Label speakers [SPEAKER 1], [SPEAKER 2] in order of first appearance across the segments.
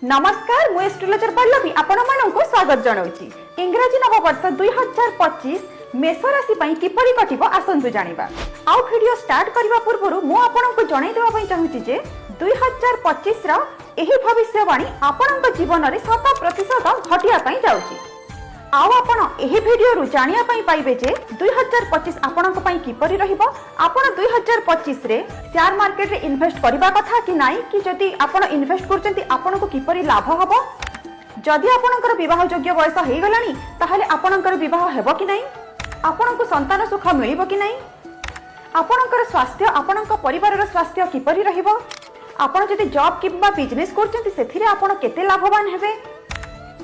[SPEAKER 1] नमस्कार मु एस्ट्रोलॉजर पल्लवी आपण मानक स्वागत जनाऊँगी। इंग्राजी नववर्ष 2025 मेष राशि पई किपरि कटिबो आसंतु जानिबा। आउ वीडियो स्टार्ट करबा पूर्व मु आपनको जणाई देबा पई चाहूची जे 2025 रा एही भविष्यवाणी आपनक जीवन रे 100% घटिया पई जाउची। आउ आपण एही वीडियो रु जानिया पई पाइबे जे 2025 आपनक पई किपरि रहिबो। आपण 2025 रे शेयर मार्केट रे इन्वेस्ट करबा कथा कि नाही कि जदि आपण इन्वेस्ट करचंती आपनको किपरि लाभ हबो। जदि आपनकर विवाह योग्य बयस हे गलानी ताहाले आपनकर विवाह हेबो कि नाही, आपनको संतान सुख मिलिबो कि नाही, आपनकर स्वास्थ्य आपनक परिवार रो स्वास्थ्य किपरि रहिबो। आपण जदि जॉब किबा बिजनेस करचंती सेथिरे आपण केते लाभवान हेबे।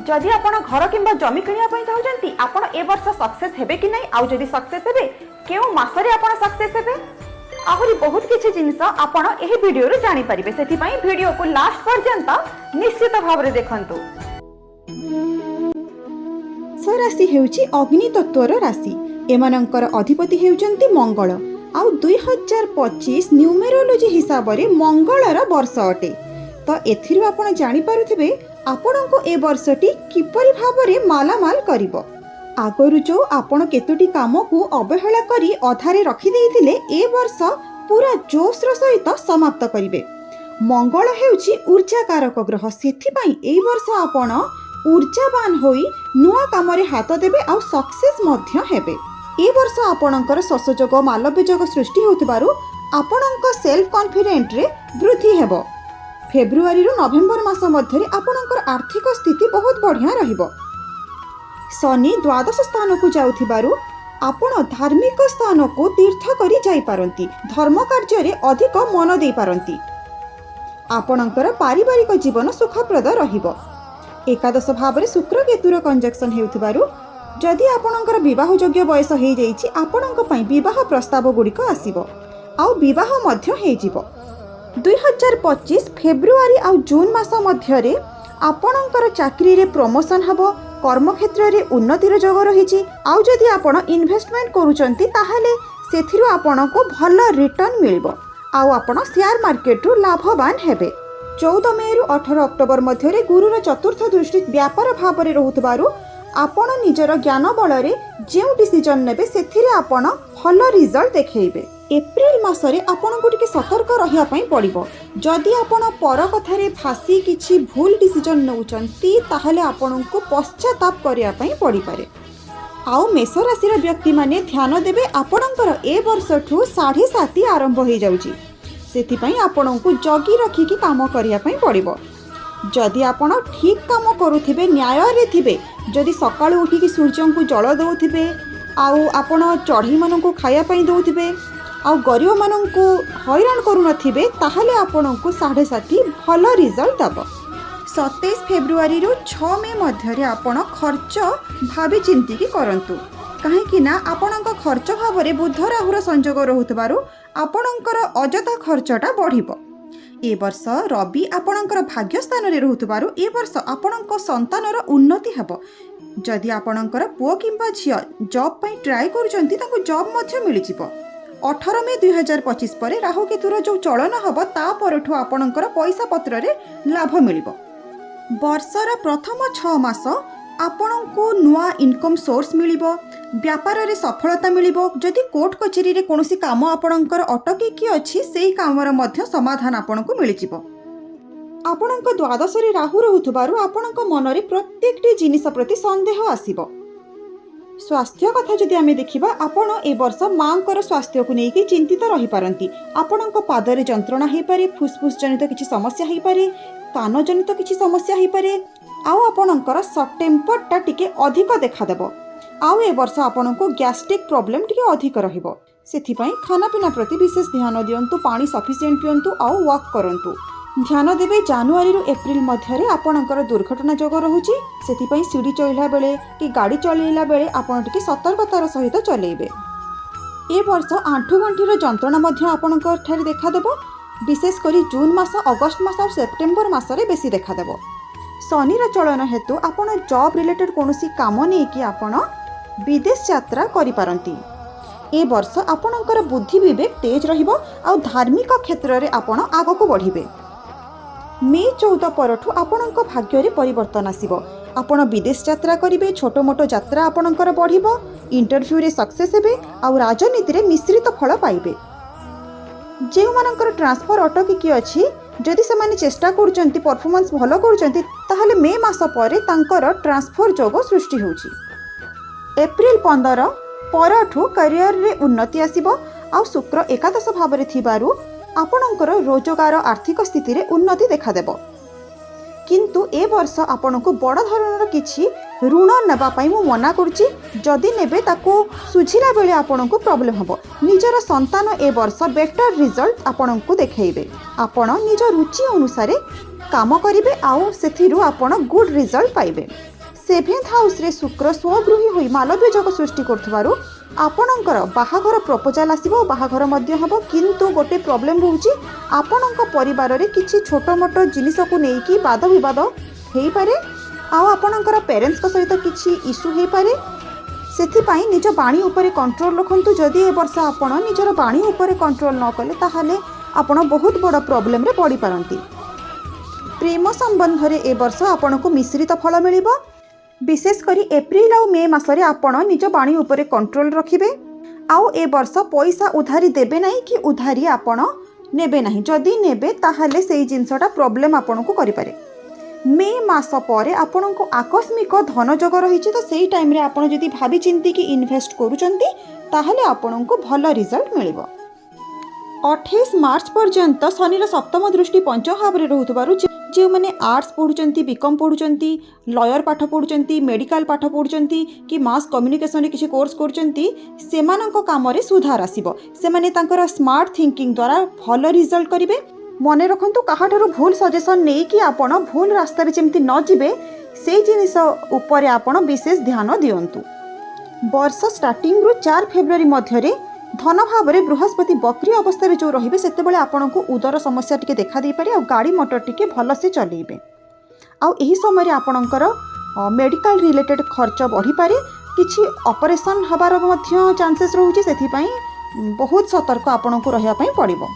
[SPEAKER 1] जदि आपण घर किंबा जमी किनिया पई चाहउचंती आपण ए वर्ष सक्सेस हेबे कि नाही, आउ जदि सक्सेस हेबे केउ मासरे आपण सक्सेस हेबे। आहुरी बहुत किछि जिंस आपण एही वीडियो रे जानि परिबे। सेथि पई वीडियो को लास्ट पर्यंत निश्चित भाव रे देखंतु।
[SPEAKER 2] राशि हेउची अग्नि तत्वर राशि। एमानंकर अधिपति हेउचंती मंगल। आउ 2025 न्यूमेरोलॉजी हिसाब रे मंगलर वर्ष अटे। तो एथिरु आपण जानि पारुथिबे आपणको ए वर्षटी किपरि भाबरे मालामाल करिवो। आगरु जो आपण केतोटी काम को अवहेला करी अधारे रखि देइथिले ए वर्ष पूरा जोश रो सहित समाप्त करिवे। मंगल हेउची ऊर्जा कारक ग्रह, सेथि पई ए वर्ष आपण ऊर्जावान होई नुआ काम रे हाथ देबे आ सक्सेस मध्य हेबे। ए वर्ष आपणकर ससयोग मालव्य योग सृष्टि होतिबारु आपणक सेल्फ कॉन्फिडेंट रे वृद्धि हेबो। फेब्रुआरी रु नवेम्बर मास मध्य आपणकर आर्थिक स्थिति बहुत बढ़िया रहिबो। शनि द्वादश स्थान को जाउथिबारु आपण धार्मिक स्थान को तीर्थ करी जाई पारंती, धर्म कार्य रे अधिक मन देई पारंती। आपणकर पारिवारिक जीवन सुखप्रद रहिबो। एकादश भाव रे शुक्र केतुर कंजक्शन हेउथिबारु जदि आपणकर विवाह योग्य बयस हे जाईछि आपणक पई विवाह प्रस्ताव गुड़िक आसीबो आउ विवाह मध्य हे जिवो। 2025 फेब्रुआरी आउ जून मास मध्य रे आपणकर चाकरी रे प्रमोशन हबो, कर्म क्षेत्र रे उन्नतिर योग रहिछि। आउ जदि आपण इन्वेस्टमेंट करूचंती ताहाले सेथिरु आपणको भल रिटर्न मिलिबो आउ आपण शेयर मार्केट रु लाभवान हेबे। 14 मे रु 18 अक्टोबर मध्य रे गुरुर चतुर्थ दृष्टि व्यापार भाव रे रहुतबारु आपण निजर ज्ञान बल रे जेउ डिसीजन नेबे सेथिरे आपण भल रिजल्ट देखैबे। एप्रिल मासरे आपनको टिके सतर्क रहिया पई पड़िबो। जदि आपण पर कथारे फासी किछि भूल डिसीजन नउचंती ताहाले आपनको पश्चाताप करिया पई पड़ी पारे। आउ मेष राशि र व्यक्ति माने ध्यान देबे आपणकर ए वर्षठु 7:30 आरंभ हो जाउची, सेथि पई आपणको जगी रखी की काम करिया पई पड़िबो। जदि आपण ठीक काम करूथिबे, न्याय रे थिबे, जदि सकाळु उठी की सूर्य को जल दउथिबे आउ आपण चढ़ी माननको खाया पई दउथिबे आउ गरीब माननको हैरान करू नथिबे ताहाले आपणको 7:30 भल रिजल्ट दबो। 27 फेब्रुआरी रु 6 मे मध्य रे आपण खर्च भाबी चिंती की करंतु, काहे कि ना आपणक खर्च भाव रे बुध राहुर संयोग रहुतबारु आपणकर अजथा खर्चटा बढ़िबो। ए वर्ष रवि आपणकर भाग्य स्थान रे रहुतबारु ए वर्ष आपणक संतानर उन्नति हेबो। जदि आपणकर पुओ किंबा झियो जॉब पई ट्राई करूचंती ताको जॉब मध्य मिलि जिवो। 18 मे 2025 पर राहु केतुर जो चलन हब ता परठु आपणकर पैसा पत्र रे लाभ मिलिबो। वर्षर प्रथम 6 मास आपणको नुआ इनकम सोर्स मिलिबो, व्यापार रे सफलता मिलिबो। जदि कोर्ट कचेरी रे कोनोसी काम आपणकर अटकी की अछि सेही कामर मध्य समाधान आपणको मिलि जिवो। आपणको द्वादश रे राहु रहुतबारु आपणको मन रे प्रत्येकटी जिनिस प्रति संदेह आसीबो। स्वास्थ्य कथा जदि आमे देखिबा आपण ए वर्ष मांकर स्वास्थ्य को नेकी चिंतित रही पारंती। आपणको पादरे जंत्रणा हे पारे, फुसफुस जनित किछि समस्या हे पारे, कान जनित किछि समस्या हे पारे आउ आपणकर शॉर्ट टेम्पर टा टिके अधिक देखा देबो। आउ ए वर्ष आपणको गैस्ट्रिक प्रॉब्लम टिके अधिक रहिबो। सेथि पई खाना पीना प्रति विशेष ध्यान दियंतु, पानी सफिशिएंट पियंतु आउ वॉक करंतु। ध्यान देबे जानुआरी रु एप्रिल मध्य रे आपणकर दुर्घटना योग रहुची, सेथि पई सीढ़ी चढ़िला बेले कि गाड़ी चलेला बेले आपण टिके सतर्कतार सहित चलेबे। ए वर्ष आंठु गंठीर जंत्रणा मध्य आपणकर ठारे देखा देबो, विशेष करी जून मास, अगस्त मास और सेप्टेम्बर मास रे बेसी देखा देबो। शनिर चलन हेतु आपण जॉब रिलेटेड कोनोसी काम नै कि आपण विदेश यात्रा करि पारंती। ए वर्ष आपणकर बुद्धि विवेक तेज रहिबो आ धार्मिक क्षेत्र रे आपण आगको बढ़िबे। मे 14 परठू आपणक भाग्य परिवर्तन आसिबो। आपण विदेश यात्रा करिवे, छोट मोट यात्रा आपणकर बढ़िबो, इंटरव्यू रे सक्सेस हेबे आ राजनीति रे मिश्रित फल पाइबे। जेउ मानकर ट्रांसफर अटकी अछि, जदि से माने चेष्टा करूचंती, परफॉर्मेंस भलो करूचंती, ताहले मे मास परे तांकर ट्रांसफर जोग सृष्टि होउची। एप्रिल 15 परठू करियर रे उन्नति आसिबो आ शुक्र एकादश भाव रे थिबारु आपणकर रोजगार आर्थिक स्थिति रे उन्नति देखा देबो। किंतु ए वर्ष आपनको बड़ धरणर किछि ऋण नेबा पई मु मना करछि। जदि नेबे ताको सुझिला बेले आपनको प्रॉब्लम हबो। निजर संतान ए वर्ष बेटर रिजल्ट आपनको देखेइबे। आपण निज रुचि अनुसार काम करिवे आउ सेथिरु आपण गुड रिजल्ट पाइबे। 7th हाउस रे शुक्र स्वगृही होई मालव्य योग सृष्टि करथबारु आपणकर बाहाघर प्रपोजाल आसिबो, बाहाघर मध्य हबो। किंतु गोटे प्रॉब्लम रहउची, आपणक परिवार रे किछि छोट मोट जिनिस को नेकी वाद विवाद हेई पारे आ आपणकर पेरेंट्स को सहित किछि इशू हेई पारे। सेथि पई निज बाणी ऊपर कंट्रोल रखंतु। जदि ए वर्ष आपण निजर बाणी ऊपर कंट्रोल न कले ताहाले आपण बहुत बड़ प्रॉब्लम रे पड़ी पारंती। प्रेम संबंध रे ए वर्ष आपणको मिश्रित फल मिलिबो। विशेषकर एप्रिल और मे मासरे आपण निज बाणी उपरे कंट्रोल रखिबे। आउ ए वर्ष पैसा उधारी देबे नहीं कि उधारी आपण नेबे नहीं। जदि नेबे ताहाले सेई जिंसटा प्रॉब्लम आपण को करि पारे। मे मास परे आपण को आकस्मिक धन जोग रहिछि, तो सेई टाइम रे आपण जदि भाबी चिंती कि इन्वेस्ट करूचंती ताहाले आपण को भलो रिजल्ट मिलिबो। 28 मार्च पर्यंत शनिर सप्तम दृष्टि पंचम भाव रे रहउतबारु जे माने आर्ट्स पढ़ुचंती, बीकॉम पढ़ुचंती, लॉयर पाठ पढ़ुचंती, मेडिकल पाठ पढ़ुचंती कि मास कम्युनिकेशन रे किछि कोर्स करचंती, सेमानंको काम रे सुधार आसीबो। से माने तांकर स्मार्ट थिंकिंग द्वारा भलो रिजल्ट करिवे। मने रखंतु काहाठारु भूल सजेशन नै कि आपण भूल रास्ता रे जेमति न जिवे, सेई जिनिस ऊपर आपण विशेष ध्यान दियंतु। वर्ष स्टार्टिंग रु 4 फेब्रुआरी मध्य रे धन भाव में बृहस्पति बक्री अवस्था जो रहिबे, सेतेबेले आपनको उदर समस्या टिके देखा दे पारे आ गाड़ी मोटर टिके भल से चलेबे। आउ एही समय रे आपणकर मेडिकल रिलेटेड खर्च बढ़ी पारे, किछि ऑपरेशन हबार मध्य चांसेस रहउची। सेथि पई बहुत सतर्क आपनको रहिया पई पड़िबो।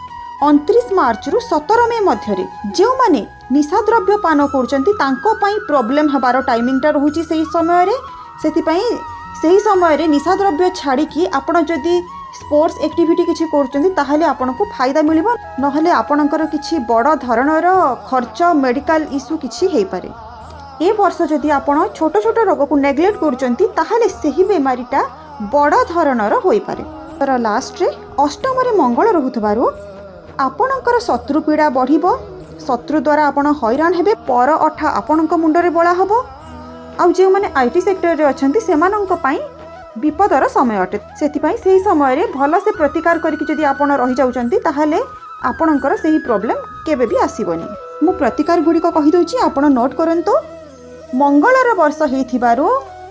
[SPEAKER 2] 29 मार्च रु 17 मे मध्य रे जेउ माने निशा द्रव्य पान करूचंती तांको पई प्रॉब्लम हबार टाइमिंगटा रहउची सेही समय रे। सेथि पई सेही समय रे निशा द्रव्य छाड़ी कि आपण जदि स्पोर्ट्स एक्टिविटी किछि करचंती ताहले आपनको फायदा मिलिबो, नहले आपणकर किछि बड़ धरणर खर्च मेडिकल इशू किछि हेई पारे। ए वर्ष जदि आपण छोट छोट रोग को नेग्लेक्ट करचंती ताहले सेही बेमारीटा बड़ धरणर होई पारे। तर लास्ट रे अष्टम रे मंगल रहुतबारु आपणकर शत्रु पीड़ा बढ़िबो। शत्रु द्वारा आपण हैरान हेबे, पर अठा आपणक मुंडरे बळा हबो। आ जे माने आईटी सेक्टर रे अछंती सेमानंक पई विपदर समय अटे। सेथिपाई सेही समय रे भल से प्रतिकार करिकि जदि आपण रहि जाउचंती ताहले आपणकर सेही प्रॉब्लम केबे भी आसीबोनी। मु प्रतिकार गुड़िक कहि दउची, आपण नोट करंतो। मंगलर वर्ष हेथिबारु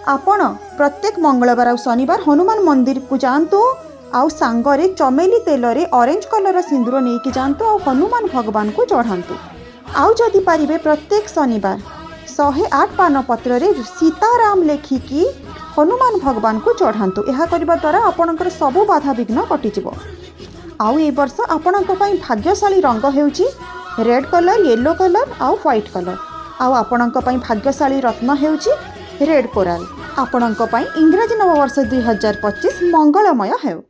[SPEAKER 2] आपण प्रत्येक मंगलवार आ शनिवार हनुमान मंदिर को जांतु। आउ सांगरे चमेली तेल रे ऑरेंज कलर सिंदूर नेकी जांतु आ हनुमान भगवान को चढ़ांतु। आउ जदि पारिबे प्रत्येक शनिवार 108 पान पत्र रे सीताराम लेखिकी हनुमान भगवान को चढ़ांतु। यह करबा द्वारा आपणकर सबु बाधा विघ्न कटिजिवो। आउ ए वर्ष आपणक पई भाग्यशाली रंग हेउची रेड कलर, येलो कलर आउ व्हाइट कलर। आउ आपणक पई भाग्यशाली रत्न हेउची रेड कोराल। आपणक पई इंग्रजी नववर्ष 2025 मंगलमय हेउ।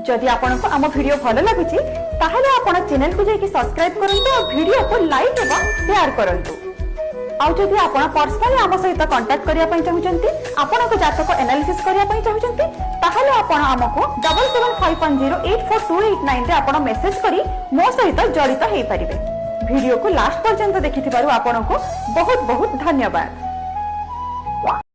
[SPEAKER 1] जदि आपनको आम वीडियो भलो लागुची ताहले आपण चैनल को जाई सब्सक्राइब करंतु और वीडियो को लाइक एवं शेयर करंतु। आउ जदि आपण पर्सनली आम सहित कांटेक्ट करिया पई चाहुचंती, आपनको जातक एनालिसिस करिया पई चाहुचंती, ताहले आपण हमको 7751084289 रे आपण मेसेज करी मो सहित जड़ित हेई परिबे। वीडियो को लास्ट पर्यंत देखिथिबारु आपनको बहुत बहुत धन्यवाद।